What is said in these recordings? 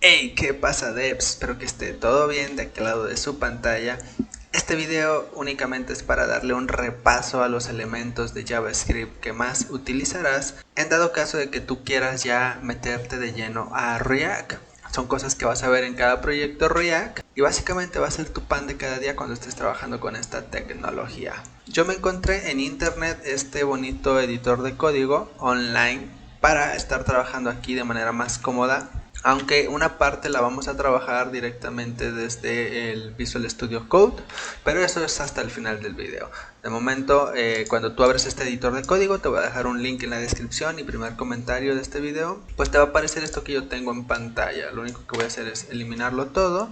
Hey, ¿qué pasa, devs? Espero que esté todo bien de aquel lado de su pantalla. Este video únicamente es para darle un repaso a los elementos de JavaScript que más utilizarás en dado caso de que tú quieras ya meterte de lleno a React. Son cosas que vas a ver en cada proyecto React y básicamente va a ser tu pan de cada día cuando estés trabajando con esta tecnología. Yo me encontré en internet este bonito editor de código online para estar trabajando aquí de manera más cómoda, aunque una parte la vamos a trabajar directamente desde el Visual Studio Code, pero eso es hasta el final del video. De momento, cuando tú abres este editor de código, te voy a dejar un link en la descripción y primer comentario de este video, pues te va a aparecer esto que yo tengo en pantalla. Lo único que voy a hacer es eliminarlo todo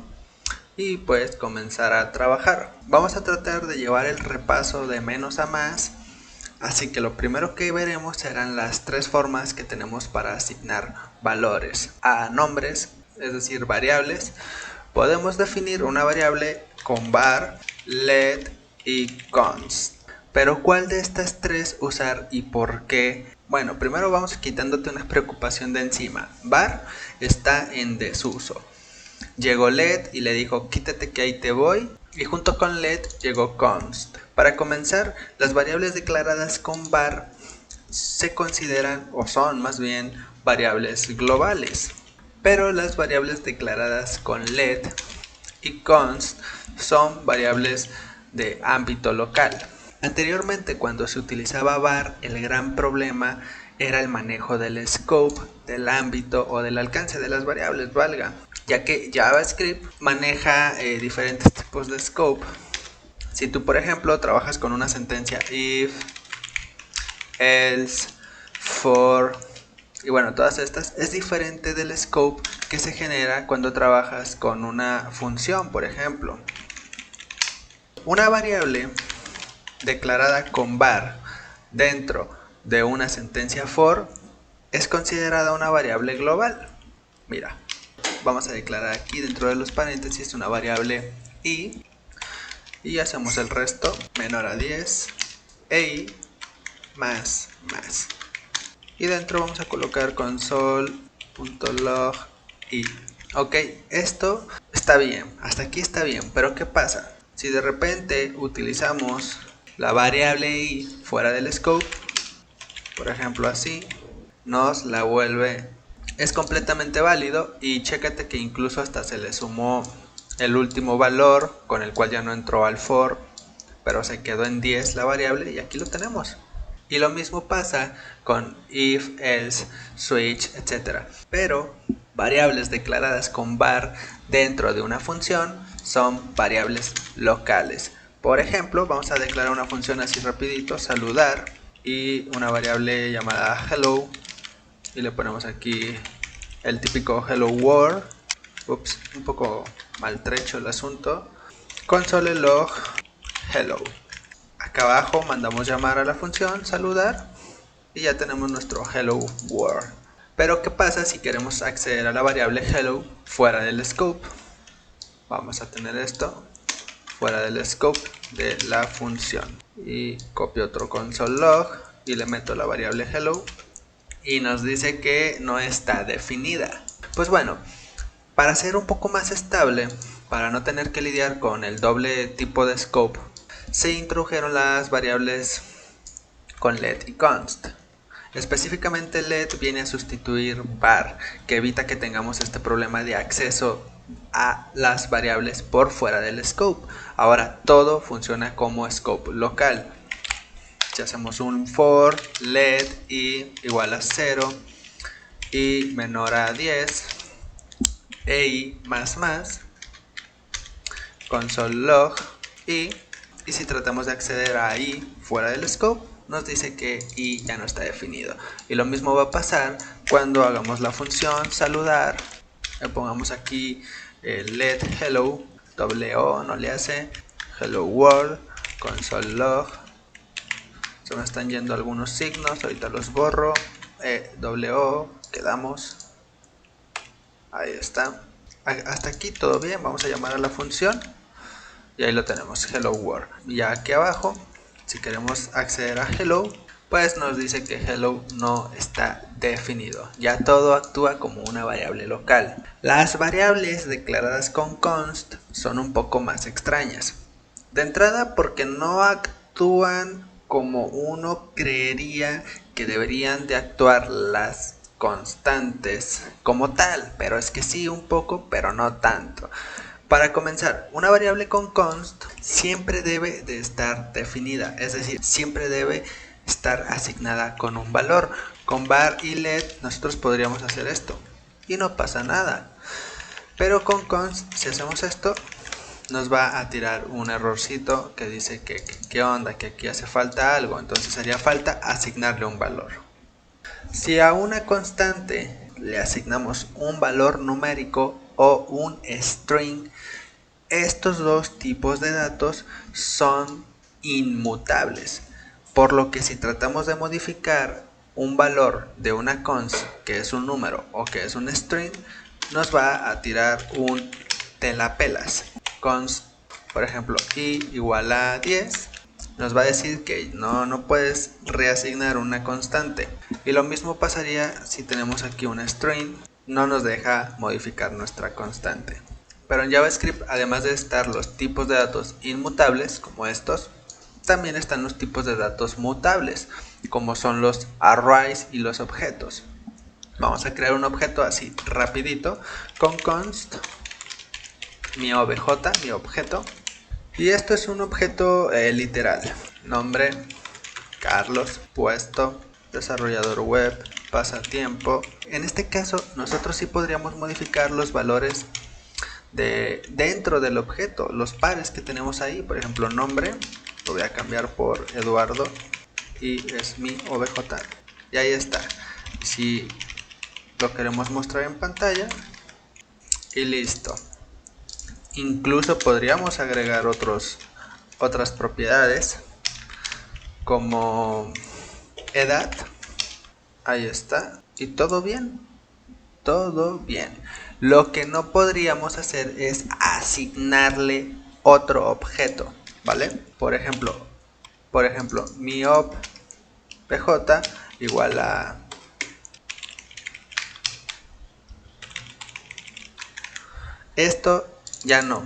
y pues comenzar a trabajar. Vamos a tratar de llevar el repaso de menos a más. Así que lo primero que veremos serán las tres formas que tenemos para asignar valores a nombres, es decir, variables. Podemos definir una variable con var, let y const. Pero ¿cuál de estas tres usar y por qué? Bueno, primero vamos quitándote una preocupación de encima. Var está en desuso. Llegó let y le dijo quítate que ahí te voy, y junto con let llegó const. Para comenzar, las variables declaradas con var se consideran, o son más bien, variables globales, pero las variables declaradas con let y const son variables de ámbito local. Anteriormente, cuando se utilizaba var, el gran problema era el manejo del scope, del ámbito o del alcance de las variables, valga, ya que JavaScript maneja diferentes tipos de scope. Si tú, por ejemplo, trabajas con una sentencia if, else, for, y bueno, todas estas, es diferente del scope que se genera cuando trabajas con una función, por ejemplo. Una variable declarada con var dentro de una sentencia for es considerada una variable global. Mira, vamos a declarar aquí dentro de los paréntesis una variable i y hacemos el resto menor a 10 e i más. Y dentro vamos a colocar console.log i. Ok, esto está bien, hasta aquí está bien, pero ¿qué pasa? Si de repente utilizamos la variable i fuera del scope, por ejemplo así, nos la vuelve, es completamente válido, y chécate que incluso hasta se le sumó el último valor con el cual ya no entró al for, pero se quedó en 10 la variable y aquí lo tenemos. Y lo mismo pasa con if, else, switch, etc. Pero variables declaradas con var dentro de una función son variables locales. Por ejemplo, vamos a declarar una función así rapidito, saludar, y una variable llamada hello, y le ponemos aquí el típico hello world. Ups, un poco maltrecho el asunto. Console log hello. Acá abajo mandamos llamar a la función saludar y ya tenemos nuestro hello world. Pero ¿qué pasa si queremos acceder a la variable hello fuera del scope? Vamos a tener esto fuera del scope de la función y copio otro console log y le meto la variable hello y nos dice que no está definida. Pues bueno, para ser un poco más estable, para no tener que lidiar con el doble tipo de scope, se introdujeron las variables con let y const. Específicamente let viene a sustituir var, que evita que tengamos este problema de acceso a las variables por fuera del scope. Ahora todo funciona como scope local. Si hacemos un for let i igual a 0 y menor a 10 e i más, console log i, y si tratamos de acceder a i fuera del scope, nos dice que i ya no está definido. Y lo mismo va a pasar cuando hagamos la función saludar, le pongamos aquí let hello, doble o no le hace, hello world, console log. Se me están yendo algunos signos, ahorita los borro, doble o, quedamos, ahí está. Hasta aquí todo bien, vamos a llamar a la función y ahí lo tenemos, hello world. Y ya aquí abajo, si queremos acceder a hello, pues nos dice que hello no está definido. Ya todo actúa como una variable local. Las variables declaradas con const son un poco más extrañas. De entrada porque no actúan como uno creería que deberían de actuar las constantes como tal, pero es que sí un poco, pero no tanto. Para comenzar, una variable con const siempre debe de estar definida, es decir, siempre debe estar asignada con un valor. Con var y let nosotros podríamos hacer esto y no pasa nada, pero con const, si hacemos esto, nos va a tirar un errorcito que dice que qué onda, que aquí hace falta algo. Entonces haría falta asignarle un valor. Si a una constante le asignamos un valor numérico o un string, estos dos tipos de datos son inmutables, por lo que si tratamos de modificar un valor de una const, que es un número o que es un string, nos va a tirar un te la pelas. Const, por ejemplo, i igual a 10, nos va a decir que no puedes reasignar una constante. Y lo mismo pasaría si tenemos aquí un string, no nos deja modificar nuestra constante. Pero en JavaScript, además de estar los tipos de datos inmutables, como estos, también están los tipos de datos mutables, como son los arrays y los objetos. Vamos a crear un objeto así rapidito con const mi objeto, y esto es un objeto literal. Nombre Carlos, puesto, desarrollador web, pasatiempo. En este caso nosotros sí podríamos modificar los valores dentro del objeto, los pares que tenemos ahí. Por ejemplo, nombre lo voy a cambiar por Eduardo y es mi obj, y ahí está. Si lo queremos mostrar en pantalla, y listo. Incluso podríamos agregar otras propiedades como edad. Ahí está. Y todo bien. Todo bien. Lo que no podríamos hacer es asignarle otro objeto, ¿vale? Por ejemplo, mi obj igual a esto. Ya no,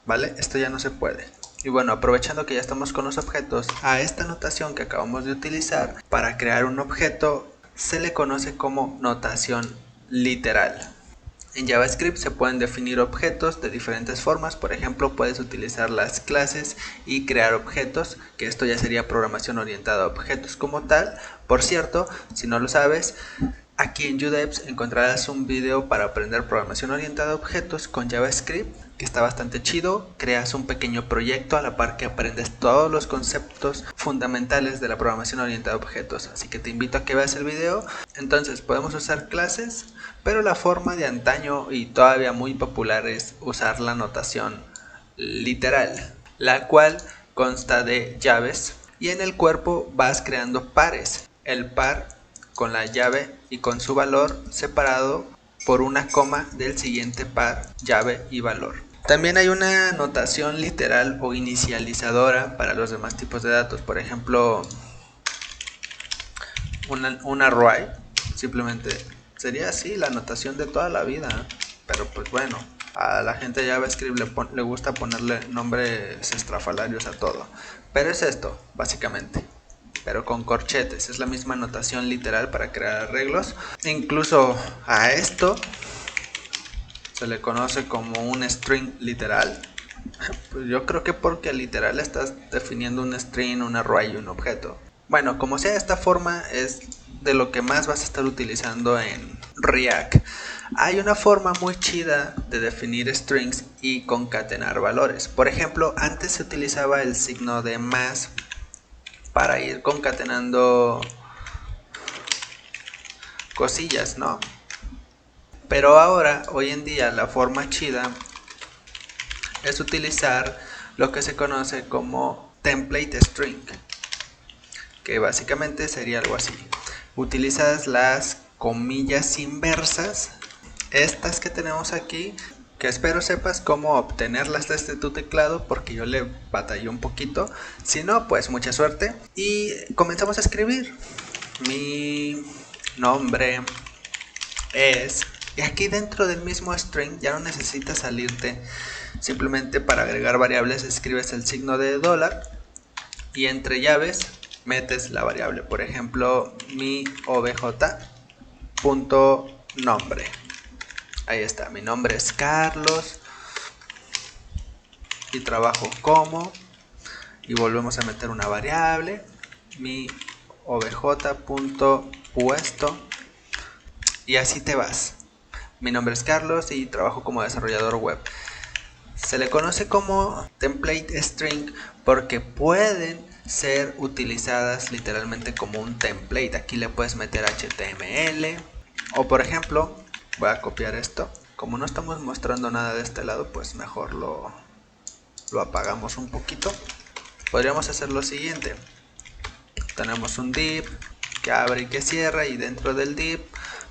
¿vale? Esto ya no se puede. Y bueno, aprovechando que ya estamos con los objetos, a esta notación que acabamos de utilizar para crear un objeto se le conoce como notación literal. En JavaScript se pueden definir objetos de diferentes formas. Por ejemplo, puedes utilizar las clases y crear objetos, que esto ya sería programación orientada a objetos como tal. Por cierto, si no lo sabes, aquí en UDevs encontrarás un video para aprender programación orientada a objetos con JavaScript, que está bastante chido. Creas un pequeño proyecto a la par que aprendes todos los conceptos fundamentales de la programación orientada a objetos. Así que te invito a que veas el video. Entonces podemos usar clases, pero la forma de antaño y todavía muy popular es usar la notación literal, la cual consta de llaves y en el cuerpo vas creando pares. El par con la llave y con su valor separado por una coma del siguiente par, llave y valor. También hay una notación literal o inicializadora para los demás tipos de datos. Por ejemplo, un array simplemente sería así la notación de toda la vida, pero pues bueno, a la gente de JavaScript le gusta ponerle nombres estrafalarios a todo, pero es esto básicamente, pero con corchetes. Es la misma notación literal para crear arreglos. Incluso a esto se le conoce como un string literal. Pues yo creo que porque literal estás definiendo un string, un array y un objeto. Bueno, como sea, esta forma es de lo que más vas a estar utilizando en React. Hay una forma muy chida de definir strings y concatenar valores. Por ejemplo, antes se utilizaba el signo de más para ir concatenando cosillas, ¿no? Pero ahora, hoy en día, la forma chida es utilizar lo que se conoce como template string, que básicamente sería algo así. Utilizas las comillas inversas, estas que tenemos aquí, que espero sepas cómo obtenerlas desde tu teclado, porque yo le batallé un poquito. Si no, pues mucha suerte. Y comenzamos a escribir. Mi nombre es... Y aquí dentro del mismo string ya no necesitas salirte. Simplemente para agregar variables escribes el signo de dólar y entre llaves metes la variable. Por ejemplo, mi obj.nombre. Ahí está, mi nombre es Carlos y trabajo como, y volvemos a meter una variable, mi obj.puesto, y así te vas. Mi nombre es Carlos y trabajo como desarrollador web. Se le conoce como template string porque pueden ser utilizadas literalmente como un template. Aquí le puedes meter HTML o, por ejemplo, voy a copiar esto. Como no estamos mostrando nada de este lado, pues mejor lo apagamos un poquito. Podríamos hacer lo siguiente. Tenemos un div que abre y que cierra, y dentro del div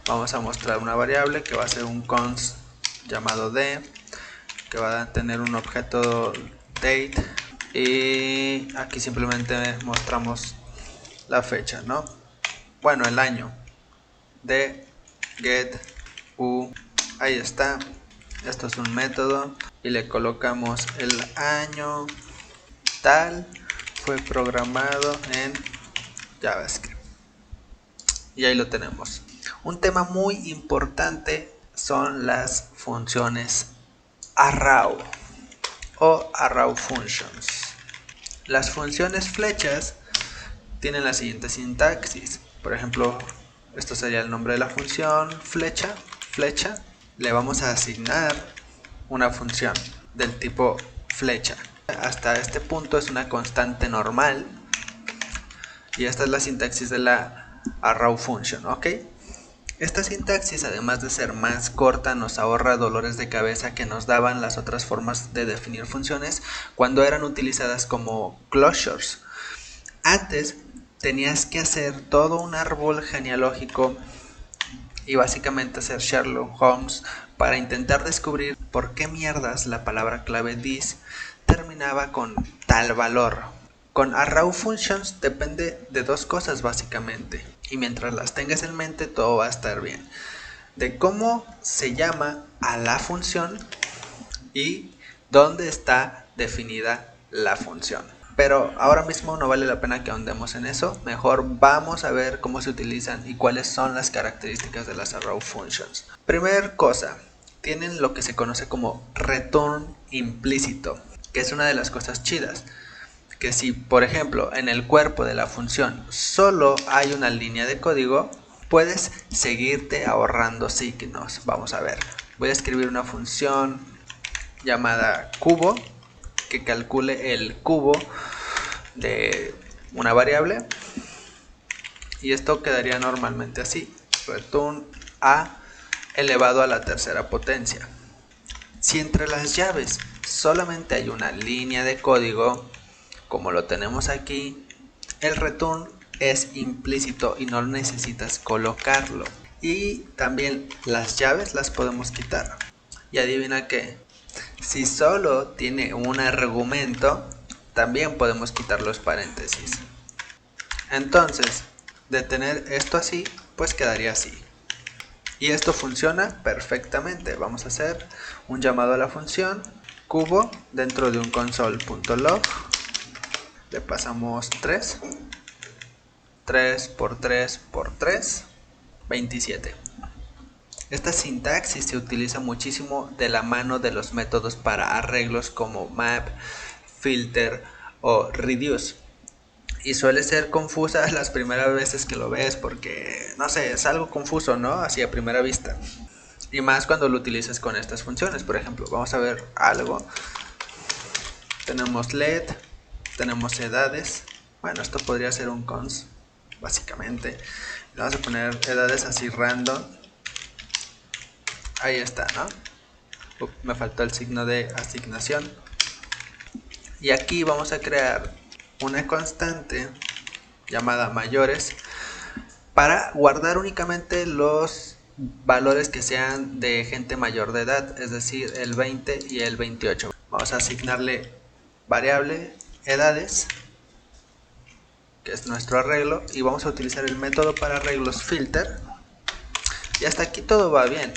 vamos a mostrar una variable que va a ser un const llamado d, que va a tener un objeto date, y aquí simplemente mostramos la fecha, ¿no? Bueno, el año de get u, ahí está. Esto es un método y le colocamos el año tal, fue programado en JavaScript, y ahí lo tenemos. Un tema muy importante son las funciones arrow o arrow functions. Las funciones flechas tienen la siguiente sintaxis. Por ejemplo, esto sería el nombre de la función flecha. Le vamos a asignar una función del tipo flecha. Hasta este punto es una constante normal, y esta es la sintaxis de la arrow function, ¿ok? Esta sintaxis, además de ser más corta, nos ahorra dolores de cabeza que nos daban las otras formas de definir funciones cuando eran utilizadas como closures. Antes tenías que hacer todo un árbol genealógico y básicamente hacer Sherlock Holmes para intentar descubrir por qué mierdas la palabra clave this terminaba con tal valor. Con arrow functions depende de dos cosas básicamente, y mientras las tengas en mente todo va a estar bien. De cómo se llama a la función y dónde está definida la función. Pero ahora mismo no vale la pena que ahondemos en eso. Mejor vamos a ver cómo se utilizan y cuáles son las características de las arrow functions. Primer cosa, tienen lo que se conoce como return implícito, que es una de las cosas chidas. Que si, por ejemplo, en el cuerpo de la función solo hay una línea de código, puedes seguirte ahorrando signos. Vamos a ver. Voy a escribir una función llamada cubo que calcule el cubo de una variable, y esto quedaría normalmente así: return a elevado a la tercera potencia. Si entre las llaves solamente hay una línea de código, como lo tenemos aquí, el return es implícito y no necesitas colocarlo. Y también las llaves las podemos quitar. Y adivina qué, si solo tiene un argumento, también podemos quitar los paréntesis. Entonces, de tener esto así, pues quedaría así. Y esto funciona perfectamente. Vamos a hacer un llamado a la función cubo dentro de un console.log. Le pasamos 3 por 3 por 3, 27. Esta sintaxis se utiliza muchísimo de la mano de los métodos para arreglos como map, filter o reduce. Y suele ser confusa las primeras veces que lo ves porque, no sé, es algo confuso, ¿no? Así a primera vista. Y más cuando lo utilizas con estas funciones. Por ejemplo, vamos a ver algo. Tenemos LED, tenemos edades. Bueno, esto podría ser un cons, básicamente. Le vamos a poner edades así random. Ahí está, ¿no? Me faltó el signo de asignación. Y aquí vamos a crear una constante llamada mayores para guardar únicamente los valores que sean de gente mayor de edad, es decir, el 20 y el 28. Vamos a asignarle variable edades, que es nuestro arreglo, y vamos a utilizar el método para arreglos filter. Y hasta aquí todo va bien.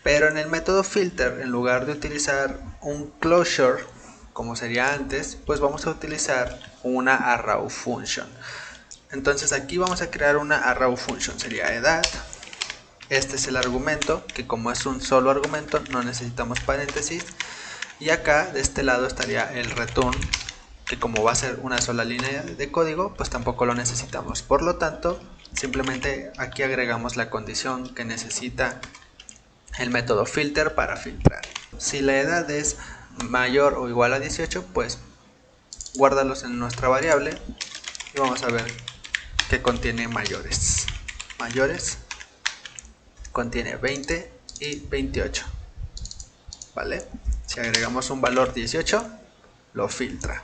Pero en el método filter, en lugar de utilizar un closure como sería antes, pues vamos a utilizar una arrow function. Entonces aquí vamos a crear una arrow function, sería edad. Este es el argumento, que como es un solo argumento no necesitamos paréntesis. Y acá de este lado estaría el return, que como va a ser una sola línea de código, pues tampoco lo necesitamos. Por lo tanto, simplemente aquí agregamos la condición que necesita el método filter para filtrar. Si la edad es mayor o igual a 18, pues guárdalos en nuestra variable y vamos a ver que contiene mayores. Mayores contiene 20 y 28, ¿vale? Si agregamos un valor 18, lo filtra.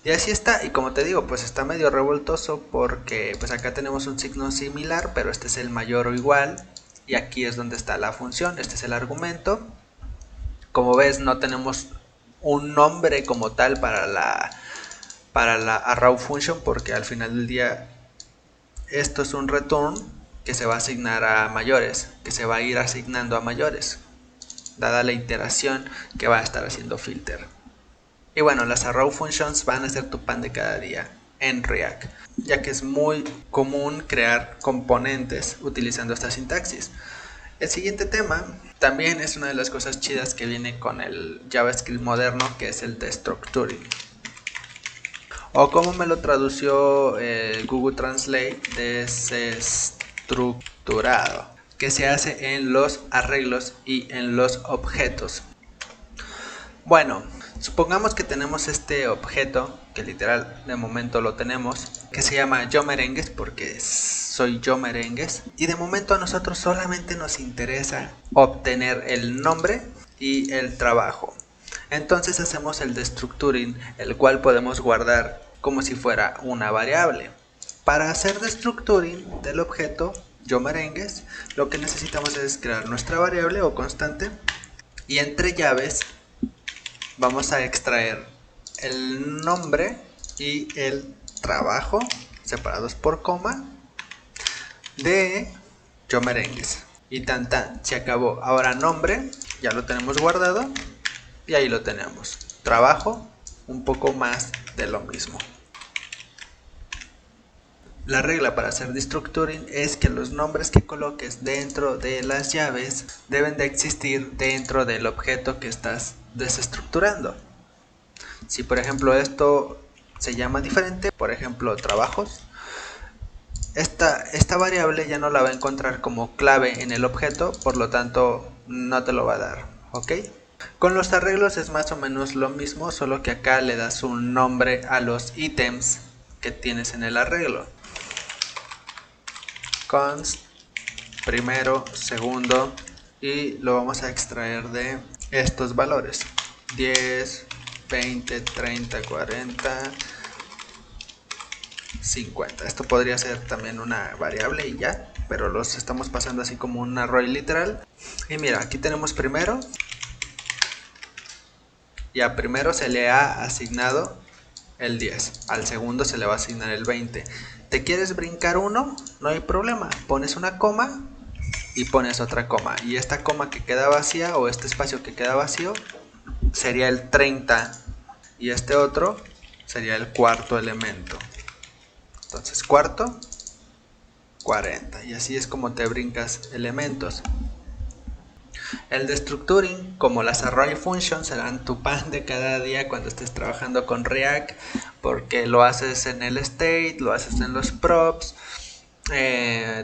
Y así está, y como te digo, pues está medio revoltoso porque pues acá tenemos un signo similar, pero este es el mayor o igual, y aquí es donde está la función, este es el argumento. Como ves, no tenemos un nombre como tal para la arrow function, porque al final del día esto es un return que se va a asignar a mayores, que se va a ir asignando a mayores, dada la iteración que va a estar haciendo filter. Y bueno, las arrow functions van a ser tu pan de cada día en React, ya que es muy común crear componentes utilizando esta sintaxis. El siguiente tema también es una de las cosas chidas que viene con el JavaScript moderno, que es el destructuring. O como me lo tradució Google Translate, desestructurado, que se hace en los arreglos y en los objetos. Bueno, supongamos que tenemos este objeto, que literal de momento lo tenemos, que se llama yo merengues porque soy yo merengues, y de momento a nosotros solamente nos interesa obtener el nombre y el trabajo. Entonces hacemos el destructuring, el cual podemos guardar como si fuera una variable. Para hacer destructuring del objeto yo merengues, lo que necesitamos es crear nuestra variable o constante, y entre llaves vamos a extraer el nombre y el trabajo separados por coma de yo merengues. Y tan tan, se acabó. Ahora nombre, ya lo tenemos guardado y ahí lo tenemos. Trabajo, un poco más de lo mismo. La regla para hacer destructuring es que los nombres que coloques dentro de las llaves deben de existir dentro del objeto que estás desestructurando. Si por ejemplo esto se llama diferente, por ejemplo trabajos, esta variable ya no la va a encontrar como clave en el objeto, por lo tanto no te lo va a dar, ¿ok? Con los arreglos es más o menos lo mismo, solo que acá le das un nombre a los ítems que tienes en el arreglo. Const primero, segundo, y lo vamos a extraer de estos valores: 10, 20, 30, 40, 50. Esto podría ser también una variable y ya, pero los estamos pasando así como un array literal. Y mira, aquí tenemos primero, y a primero se le ha asignado el 10, al segundo se le va a asignar el 20. ¿Te quieres brincar uno? No hay problema, pones una coma y pones otra coma, y esta coma que queda vacía o este espacio que queda vacío sería el 30 y este otro sería el cuarto elemento. Entonces cuarto, 40, y así es como te brincas elementos. El destructuring, como las array functions, serán tu pan de cada día cuando estés trabajando con React, porque lo haces en el state, lo haces en los props,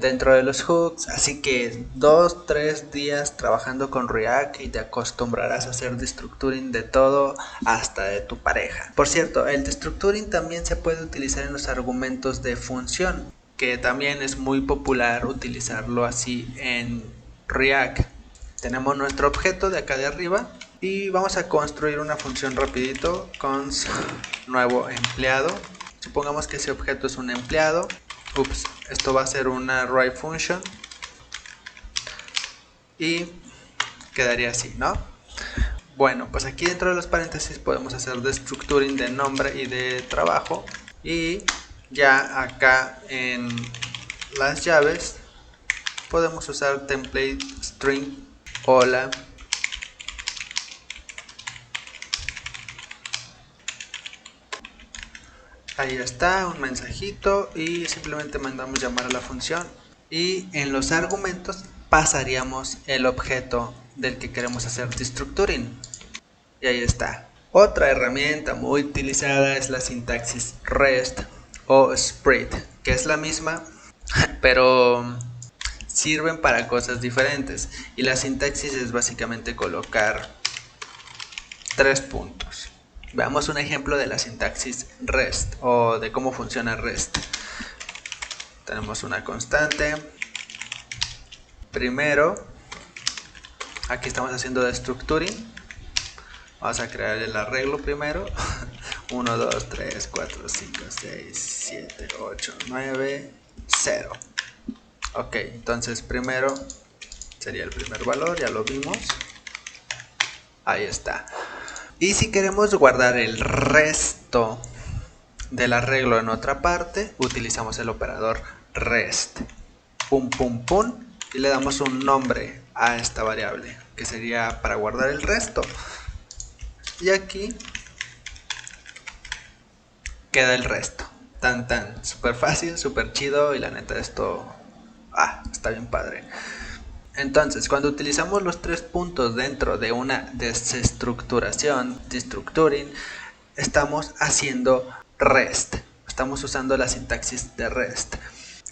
dentro de los hooks. Así que 2-3 días trabajando con React y te acostumbrarás a hacer destructuring de todo, hasta de tu pareja. Por cierto, el destructuring también se puede utilizar en los argumentos de función, que también es muy popular utilizarlo así en React. Tenemos nuestro objeto de acá de arriba y vamos a construir una función rapidito. Const nuevo empleado. Supongamos que ese objeto es un empleado. Esto va a ser una array function y quedaría así, ¿no? Bueno, pues aquí dentro de los paréntesis podemos hacer destructuring de nombre y de trabajo, y ya acá en las llaves podemos usar template string hola. Ahí está, un mensajito, y simplemente mandamos llamar a la función, y en los argumentos pasaríamos el objeto del que queremos hacer destructuring. Y ahí está. Otra herramienta muy utilizada es la sintaxis REST o Split, que es la misma, pero sirven para cosas diferentes. Y la sintaxis es básicamente colocar 3 puntos. Veamos un ejemplo de la sintaxis REST o de cómo funciona REST. Tenemos una constante. Primero, aquí estamos haciendo destructuring. Vamos a crear el arreglo primero. 1, 2, 3, 4, 5, 6, 7, 8, 9, 0. Ok, entonces primero sería el primer valor, ya lo vimos. Ahí está. Y si queremos guardar el resto del arreglo en otra parte, utilizamos el operador REST. Pum, pum, pum. Y le damos un nombre a esta variable, que sería para guardar el resto. Y aquí queda el resto. Tan tan, súper fácil, súper chido, y la neta esto está bien padre. Entonces, cuando utilizamos los 3 puntos dentro de una desestructuración, destructuring, estamos haciendo REST. Estamos usando la sintaxis de REST.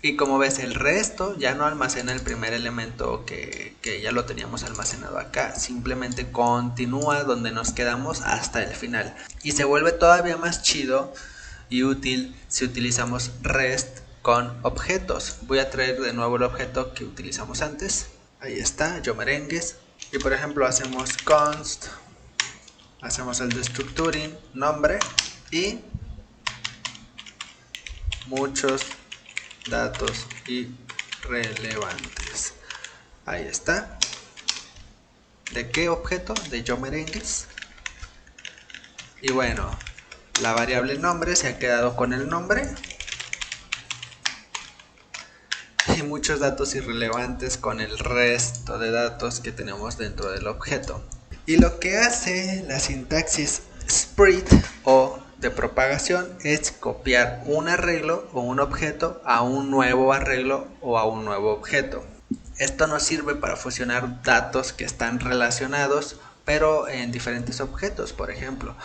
Y como ves, el resto ya no almacena el primer elemento que ya lo teníamos almacenado acá. Simplemente continúa donde nos quedamos hasta el final. Y se vuelve todavía más chido y útil si utilizamos REST con objetos. Voy a traer de nuevo el objeto que utilizamos antes. Ahí está, yo merengues. Y por ejemplo hacemos const, hacemos el destructuring, nombre y muchos datos irrelevantes. Ahí está. ¿De qué objeto? De yo merengues. Y bueno, la variable nombre se ha quedado con el nombre. Y muchos datos irrelevantes con el resto de datos que tenemos dentro del objeto. Y lo que hace la sintaxis Split o de propagación es copiar un arreglo o un objeto a un nuevo arreglo o a un nuevo objeto. Esto nos sirve para fusionar datos que están relacionados pero en diferentes objetos. Por ejemplo,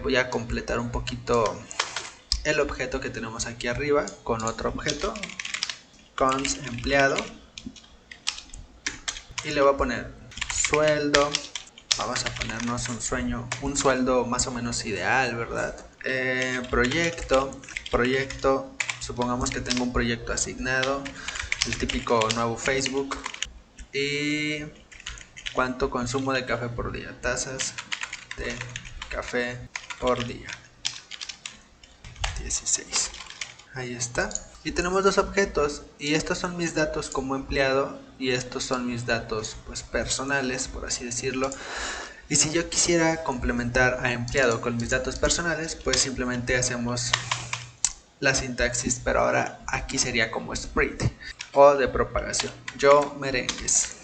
voy a completar un poquito el objeto que tenemos aquí arriba con otro objeto, const empleado, y le voy a poner sueldo. Vamos a ponernos un sueldo más o menos ideal, ¿verdad? Proyecto, supongamos que tengo un proyecto asignado, el típico nuevo Facebook. Y cuánto consumo de café por día, tazas de café por día, 16. Ahí está. Y tenemos dos objetos, y estos son mis datos como empleado y estos son mis datos pues personales, por así decirlo. Y si yo quisiera complementar a empleado con mis datos personales, pues simplemente hacemos la sintaxis, pero ahora aquí sería como Split o de propagación, yo merengues.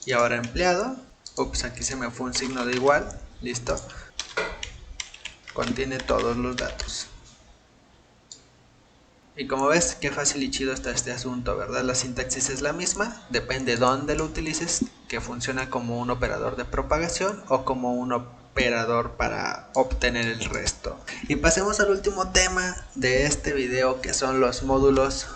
Y ahora empleado, aquí se me fue un signo de igual, listo, contiene todos los datos. Y como ves, qué fácil y chido está este asunto, ¿verdad? La sintaxis es la misma, depende de dónde lo utilices, que funciona como un operador de propagación o como un operador para obtener el resto. Y pasemos al último tema de este video, que son los módulos,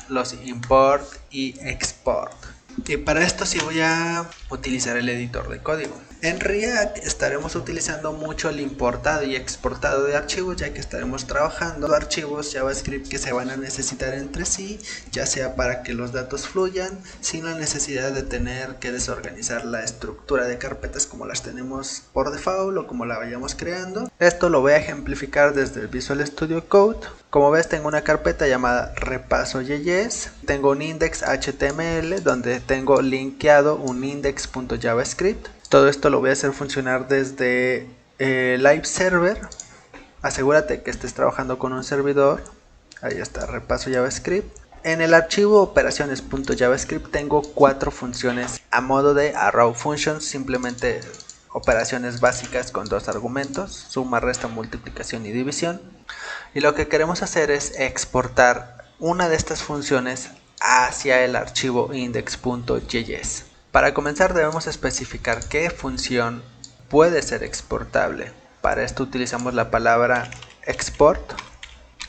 los import y export. Y para esto sí voy a utilizar el editor de código. En React estaremos utilizando mucho el importado y exportado de archivos, ya que estaremos trabajando archivos JavaScript que se van a necesitar entre sí, ya sea para que los datos fluyan, sin la necesidad de tener que desorganizar la estructura de carpetas como las tenemos por default o como la vayamos creando. Esto lo voy a ejemplificar desde el Visual Studio Code. Como ves, tengo una carpeta llamada repaso.js, tengo un index HTML donde tengo linkeado un index.javascript. Todo esto lo voy a hacer funcionar desde Live Server. Asegúrate que estés trabajando con un servidor. Ahí está, repaso JavaScript. En el archivo operaciones.javascript tengo 4 funciones a modo de arrow functions, simplemente operaciones básicas con 2 argumentos, suma, resta, multiplicación y división. Y lo que queremos hacer es exportar una de estas funciones hacia el archivo index.js. Para comenzar debemos especificar qué función puede ser exportable. Para esto utilizamos la palabra export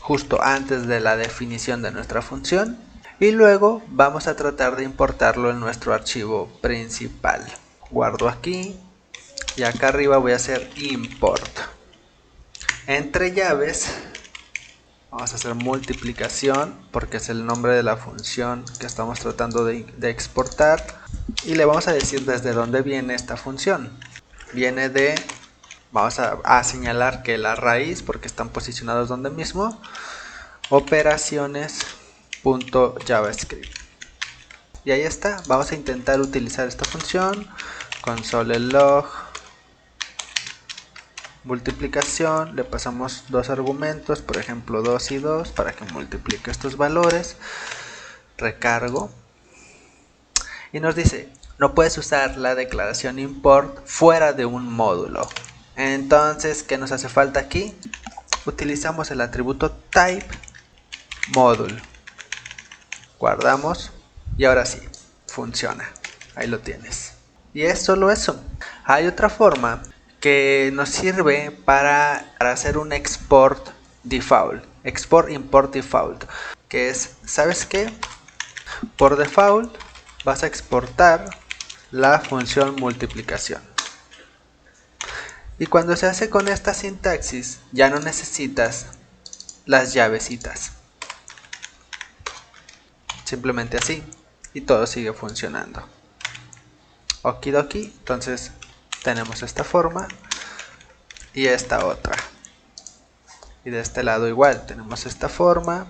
justo antes de la definición de nuestra función y luego vamos a tratar de importarlo en nuestro archivo principal. Guardo aquí y acá arriba voy a hacer import. Entre llaves vamos a hacer multiplicación porque es el nombre de la función que estamos tratando de exportar y le vamos a decir desde dónde viene esta función. Viene de... Vamos a señalar que la raíz, porque están posicionados donde mismo, operaciones.javascript. Y ahí está, vamos a intentar utilizar esta función, console.log, multiplicación, le pasamos 2 argumentos, por ejemplo 2 y 2, para que multiplique estos valores, recargo, y nos dice, no puedes usar la declaración import fuera de un módulo. Entonces, ¿qué nos hace falta aquí? Utilizamos el atributo type module. Guardamos y ahora sí, funciona. Ahí lo tienes. Y es solo eso. Hay otra forma que nos sirve para hacer un export default. Export import default. Que es, ¿sabes qué? Por default vas a exportar la función multiplicación. Y cuando se hace con esta sintaxis, ya no necesitas las llavecitas. Simplemente así, y todo sigue funcionando. Okidoki, entonces tenemos esta forma y esta otra. Y de este lado igual, tenemos esta forma,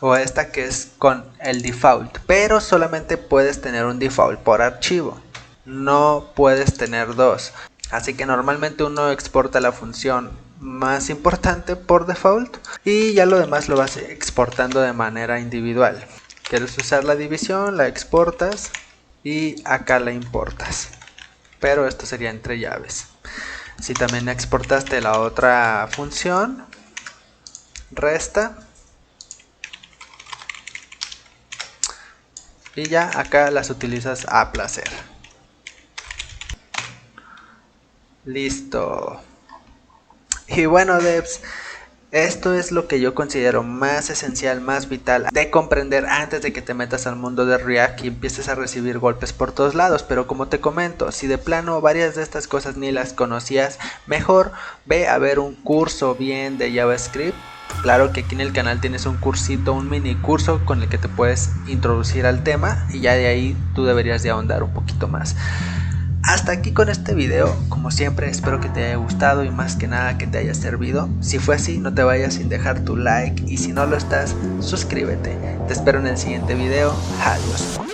o esta que es con el default. Pero solamente puedes tener un default por archivo, no puedes tener 2. Así que normalmente uno exporta la función más importante por default y ya lo demás lo vas exportando de manera individual. Quieres usar la división, la exportas y acá la importas. Pero esto sería entre llaves. Si también exportaste la otra función, resta. Y ya acá las utilizas a placer. Listo. Y bueno, devs, esto es lo que yo considero más esencial, más vital de comprender antes de que te metas al mundo de React y empieces a recibir golpes por todos lados. Pero como te comento, si de plano varias de estas cosas ni las conocías, mejor ve a ver un curso bien de JavaScript. Claro que aquí en el canal tienes un cursito, un mini curso con el que te puedes introducir al tema y ya de ahí tú deberías de ahondar un poquito más. Hasta aquí con este video, como siempre espero que te haya gustado y más que nada que te haya servido. Si fue así, no te vayas sin dejar tu like y si no lo estás, suscríbete. Te espero en el siguiente video. Adiós mundo.